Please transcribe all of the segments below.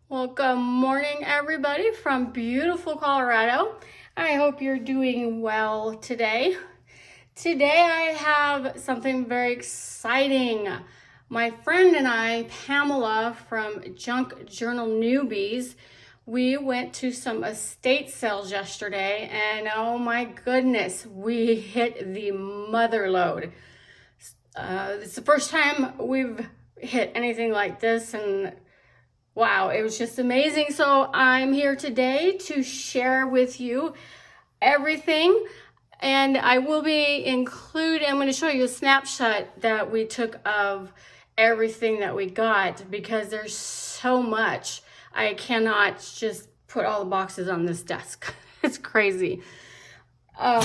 Well, good morning, everybody from beautiful Colorado. I hope you're doing well today. Today I have something very exciting. My friend and I, Pamela from Junk Journal Newbies, we went to some estate sales yesterday, and oh my goodness, we hit the mother load. It's the first time we've hit anything like this, and wow, it was just amazing. So I'm here today to share with you everything, and I will be I'm going to show you a snapshot that we took of everything that we got because there's so much. I cannot just put all the boxes on this desk. It's crazy. All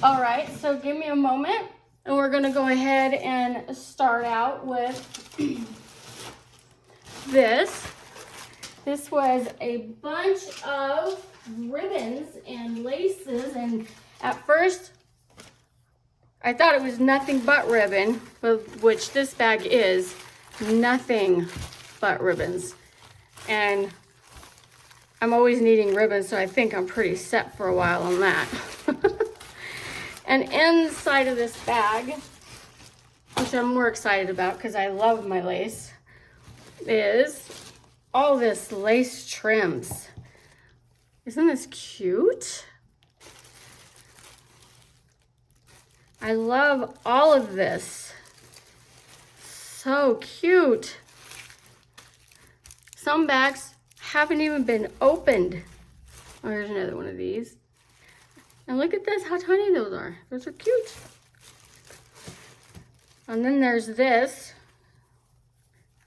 right, so give me a moment, and we're going to go ahead and start out with this. This was a bunch of ribbons and laces, and at first I thought it was nothing but ribbon, which this bag is nothing but ribbons. And I'm always needing ribbons, so I think I'm pretty set for a while on that. And inside of this bag, which I'm more excited about because I love my lace, is all this lace trims. Isn't this cute? I love all of this. So cute. Some bags haven't even been opened. Oh, here's another one of these. And look at this, how tiny those are. Those are cute. And then there's this.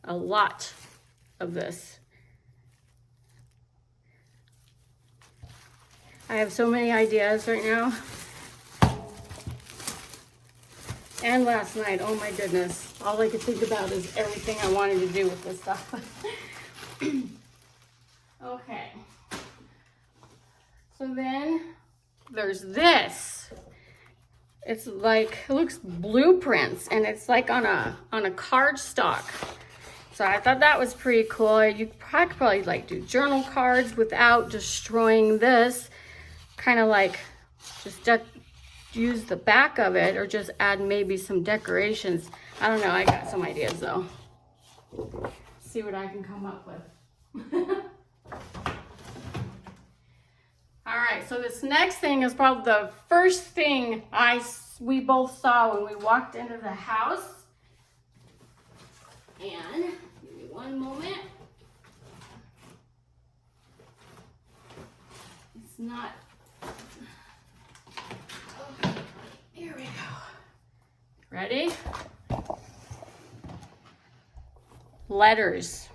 A lot of this. I have so many ideas right now. And last night, oh my goodness. All I could think about is everything I wanted to do with this stuff. Okay. So then there's this. It's like, it looks blueprints, and it's like on a card stock. So I thought that was pretty cool. You could probably like do journal cards without destroying this. Kind of like just use the back of it, or just add maybe some decorations. I don't know, I got some ideas though. See what I can come up with. All right, so this next thing is probably the first thing we both saw when we walked into the house. And give me one moment. It's not. Okay, here we go. Ready? Letters.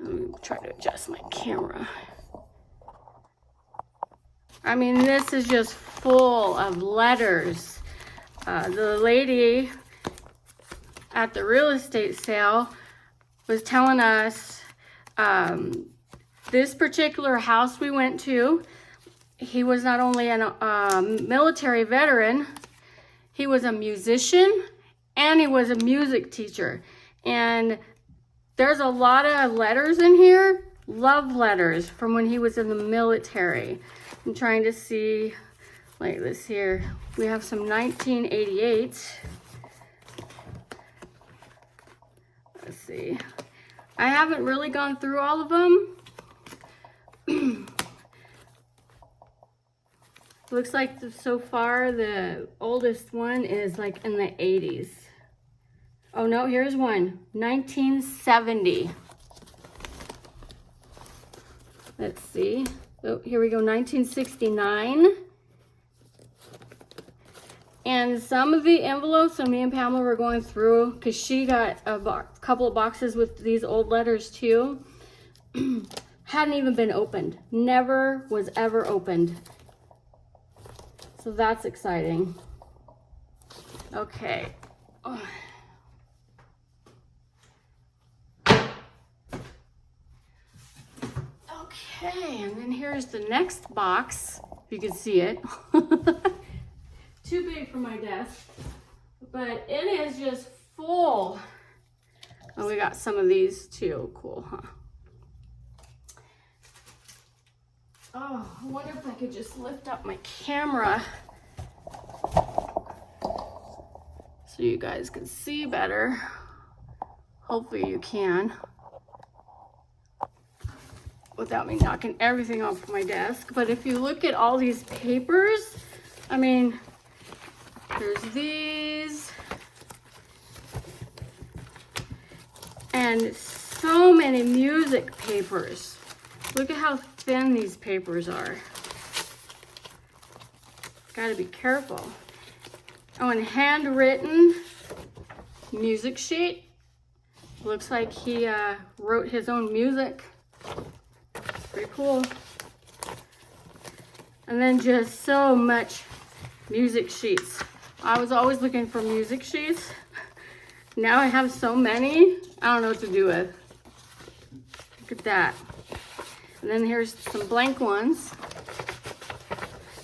Let me try to adjust my camera. I mean, this is just full of letters. The lady at the real estate sale was telling us this particular house we went to, he was not only a military veteran, he was a musician, and he was a music teacher. And there's a lot of letters in here, love letters from when he was in the military. I'm trying to see, like this here. We have some 1988. Let's see. I haven't really gone through all of them. Looks like so far the oldest one is like in the 80s. Oh no, here's one, 1970. Let's see. Oh, here we go, 1969. And some of the envelopes, so me and Pamela were going through, because she got a couple of boxes with these old letters too. Hadn't even been opened. Never was ever opened. So that's exciting. Okay. Oh. Okay, and then here's the next box, if you can see it. Too big for my desk, but it is just full And we got some of these too. Cool, huh? Oh, I wonder if I could just lift up my camera so you guys can see better. Hopefully you can, without me knocking everything off my desk. But if you look at all these papers, I mean, there's these, and so many music papers. Look at how thin these papers are. Gotta be careful. Oh, and handwritten music sheet. Looks like he wrote his own music. Pretty cool. And then just so much music sheets. I was always looking for music sheets. Now I have so many, I don't know what to do with. Look at that. And then here's some blank ones.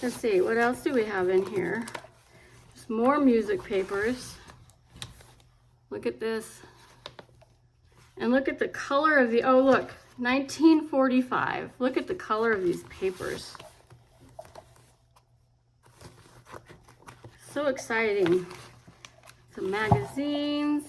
Let's see, what else do we have in here? Just more music papers. Look at this. And look at the color of the, oh look, 1945. Look at the color of these papers. So exciting. Some magazines.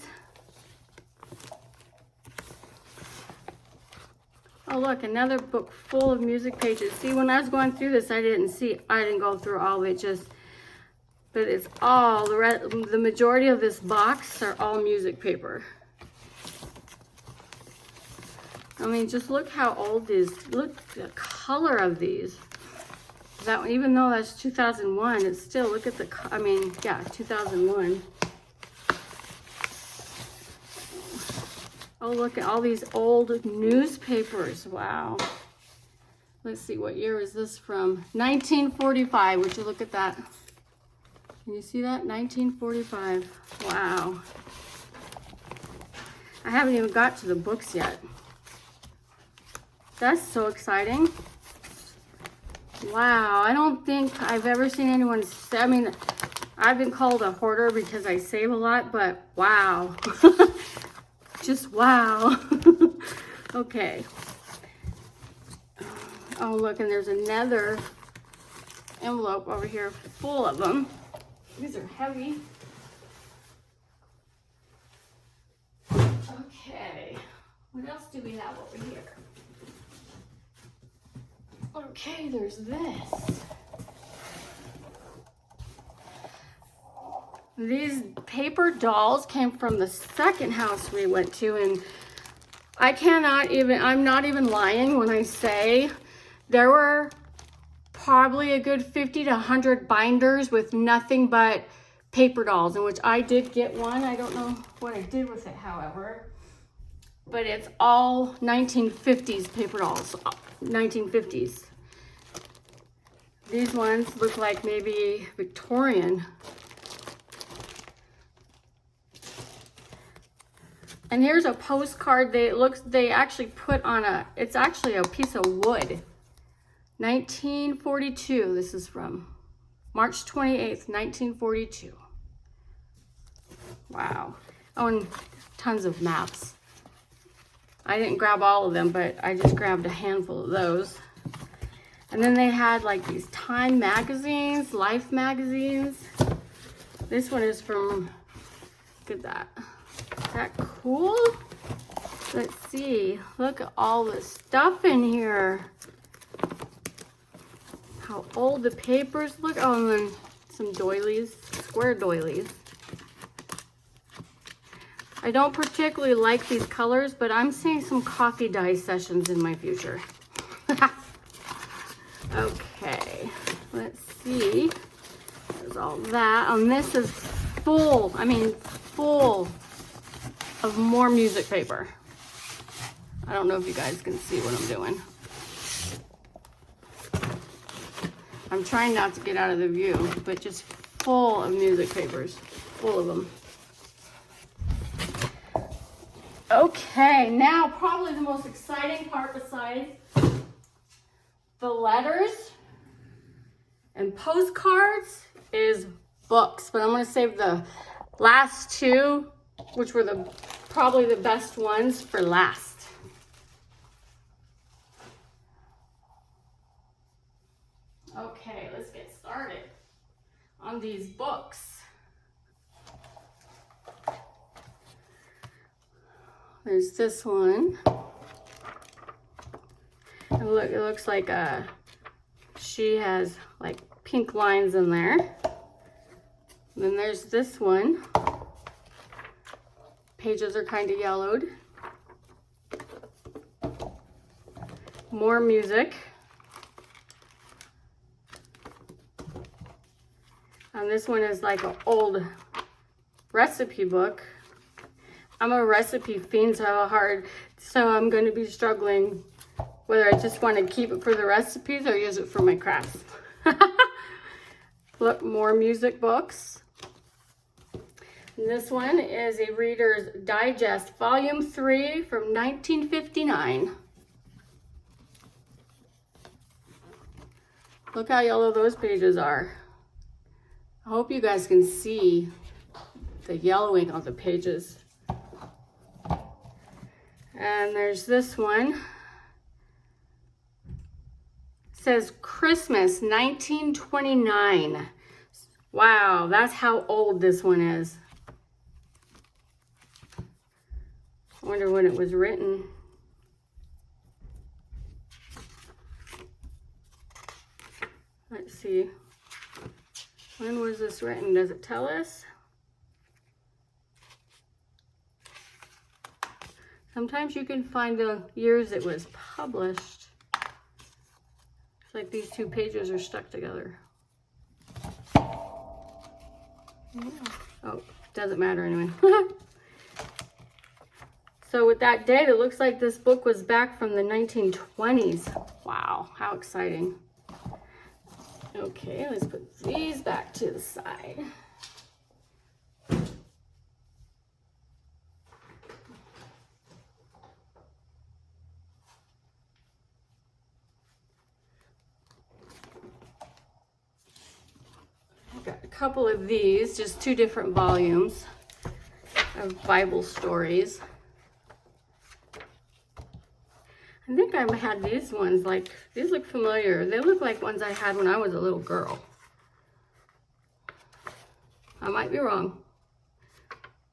Oh look, another book full of music pages. See, when I was going through this, I didn't go through all of it, but it's all, the majority of this box are all music paper. I mean, just look how old these, look at the color of these. That, even though that's 2001, it's still, look at the, I mean, yeah, 2001. Oh, look at all these old newspapers. Wow. Let's see, what year is this from? 1945. Would you look at that? Can you see that? 1945. Wow. I haven't even got to the books yet. That's so exciting. Wow. I don't think I've ever seen anyone say, I mean, I've been called a hoarder because I save a lot, but wow. Just wow. Okay. Oh, look, and there's another envelope over here full of them. These are heavy. Okay. What else do we have over here? Okay, there's this. These paper dolls came from the second house we went to, and I'm not even lying when I say there were probably a good 50 to 100 binders with nothing but paper dolls, in which I did get one. I don't know what I did with it, however, but it's all 1950s paper dolls, 1950s. These ones look like maybe Victorian. And here's a postcard. They actually put on it's actually a piece of wood. 1942, this is from March 28th, 1942. Wow. Oh, and tons of maps. I didn't grab all of them, but I just grabbed a handful of those. And then they had like these Time magazines, Life magazines. This one is from, look at that. Is that cool? Let's see. Look at all the stuff in here. How old the papers look. Oh, and then some doilies, square doilies. I don't particularly like these colors, but I'm seeing some coffee dye sessions in my future. Okay, let's see. There's all that. And this is full, I mean, full of more music paper. I don't know if you guys can see what I'm doing. I'm trying not to get out of the view, but just full of music papers, full of them. Okay, now probably the most exciting part besides the letters and postcards is books, but I'm going to save the last two, which were the probably the best ones for last. Okay, let's get started on these books. There's this one. And look, it looks like she has like pink lines in there. Then there's this one. Pages are kind of yellowed. More music. And this one is like an old recipe book. I'm a recipe fiend, so I'm going to be struggling whether I just want to keep it for the recipes or use it for my crafts. Look, more music books. And this one is a Reader's Digest, Volume 3 from 1959. Look how yellow those pages are. I hope you guys can see the yellowing of the pages. And there's this one. It says Christmas 1929. Wow, that's how old this one is. I wonder when it was written. Let's see. When was this written? Does it tell us? Sometimes you can find the years it was published. It's like these two pages are stuck together. Oh, doesn't matter anyway. So with that date, it looks like this book was back from the 1920s. Wow, how exciting. Okay, let's put these back to the side. I've got a couple of these, just two different volumes of Bible stories. I think I had these ones, like, these look familiar. They look like ones I had when I was a little girl. I might be wrong,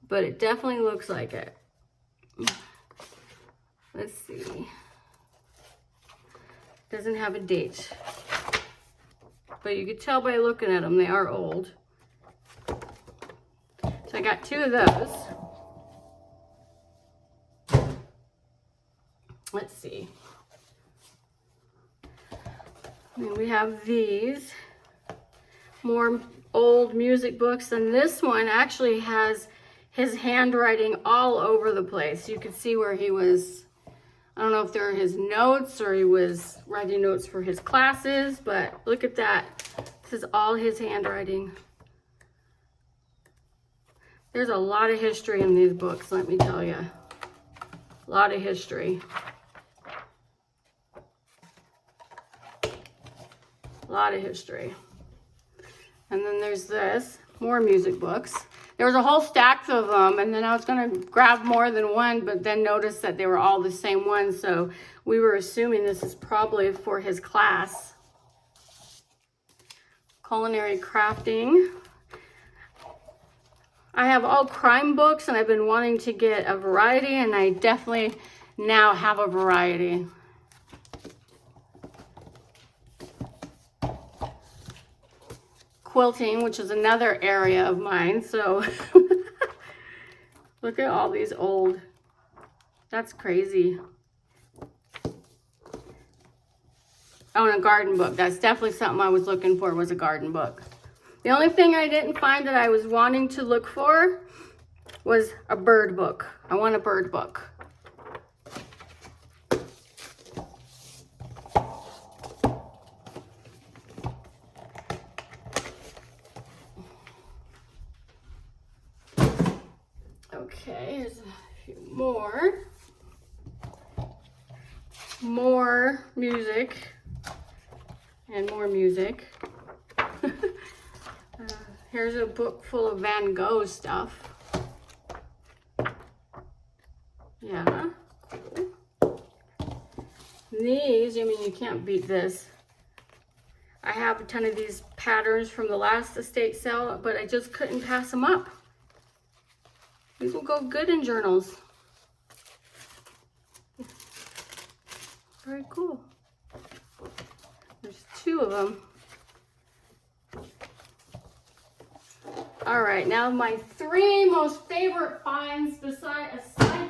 but it definitely looks like it. Let's see. Doesn't have a date, but you could tell by looking at them, they are old. So I got two of those. Let's see. And we have these more old music books, and this one actually has his handwriting all over the place. You can see where he was, I don't know if they're his notes or he was writing notes for his classes, but look at that. This is all his handwriting. There's a lot of history in these books, let me tell you. A lot of history. A lot of history. And then there's this, more music books. There was a whole stack of them, and then I was gonna grab more than one, but then noticed that they were all the same one, so we were assuming this is probably for his class. Culinary crafting. I have all crime books, and I've been wanting to get a variety, and I definitely now have a variety. Quilting, which is another area of mine, so look at all these old, that's crazy. Oh, and a garden book. That's definitely something I was looking for, was a garden book. The only thing I didn't find that I was wanting to look for was a bird book. I want a bird book. Okay, here's a few more. More music and more music. Here's a book full of Van Gogh stuff. Yeah. These, I mean, you can't beat this. I have a ton of these patterns from the last estate sale, but I just couldn't pass them up. These will go good in journals. Very cool. There's 2 of them. All right, now my 3 most favorite finds, aside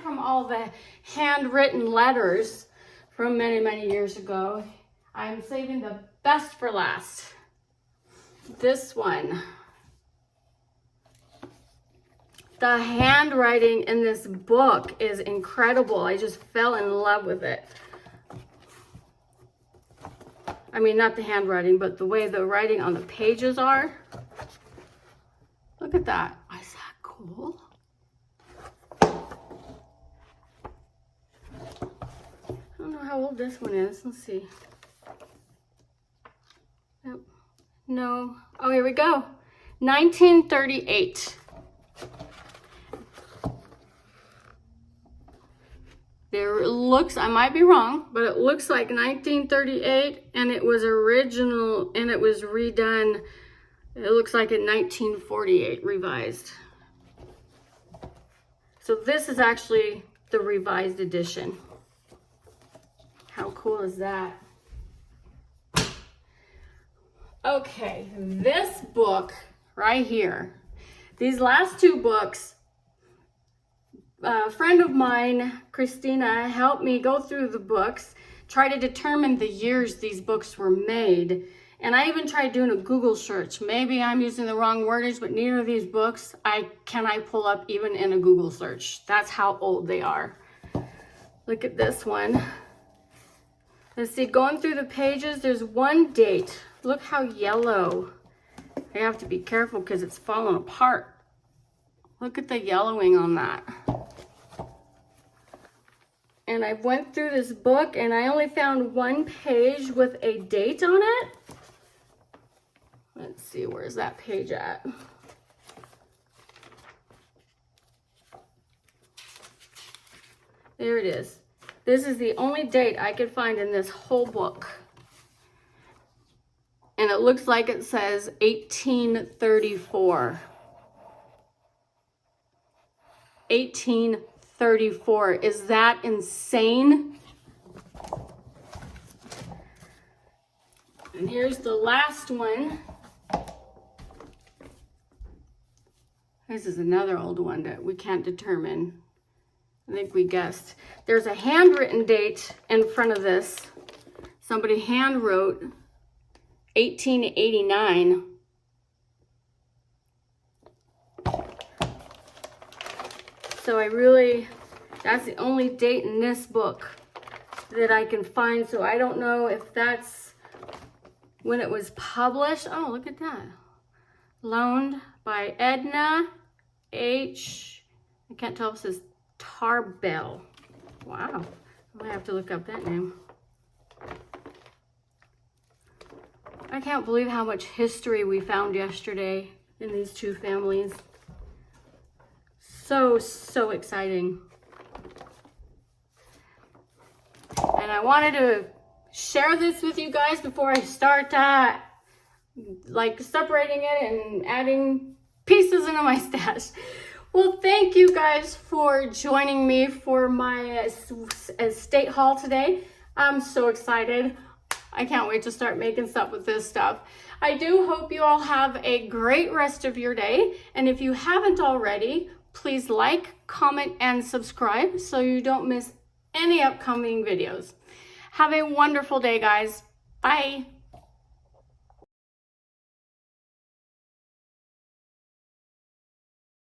from all the handwritten letters from many, many years ago, I'm saving the best for last. This one. The handwriting in this book is incredible. I just fell in love with it. I mean, not the handwriting, but the way the writing on the pages are. Look at that. Is that cool? I don't know how old this one is. Let's see. Nope. No. Oh, here we go. 1938. There looks, I might be wrong, but it looks like 1938, and it was original, and it was redone. It looks like in 1948, revised. So this is actually the revised edition. How cool is that? Okay, this book right here, these last 2 books, a friend of mine, Christina, helped me go through the books, try to determine the years these books were made. And I even tried doing a Google search. Maybe I'm using the wrong wordage, but neither of these books can I pull up even in a Google search. That's how old they are. Look at this one. Let's see, going through the pages, there's one date. Look how yellow. I have to be careful because it's falling apart. Look at the yellowing on that. And I went through this book and I only found one page with a date on it. Let's see, where's that page at? There it is. This is the only date I could find in this whole book. And it looks like it says 1834. 1834. Is that insane? And here's the last one. This is another old one that we can't determine. I think we guessed. There's a handwritten date in front of this. Somebody hand wrote 1889. So that's the only date in this book that I can find. So I don't know if that's when it was published. Oh, look at that. Loaned by Edna H. I can't tell if it says Tarbell. Wow. I might have to look up that name. I can't believe how much history we found yesterday in these 2 families. So exciting. And I wanted to share this with you guys before I start separating it and adding pieces into my stash. Well, thank you guys for joining me for my estate haul today. I'm so excited. I can't wait to start making stuff with this stuff. I do hope you all have a great rest of your day. And if you haven't already, please like, comment, and subscribe so you don't miss any upcoming videos. Have a wonderful day, guys. Bye.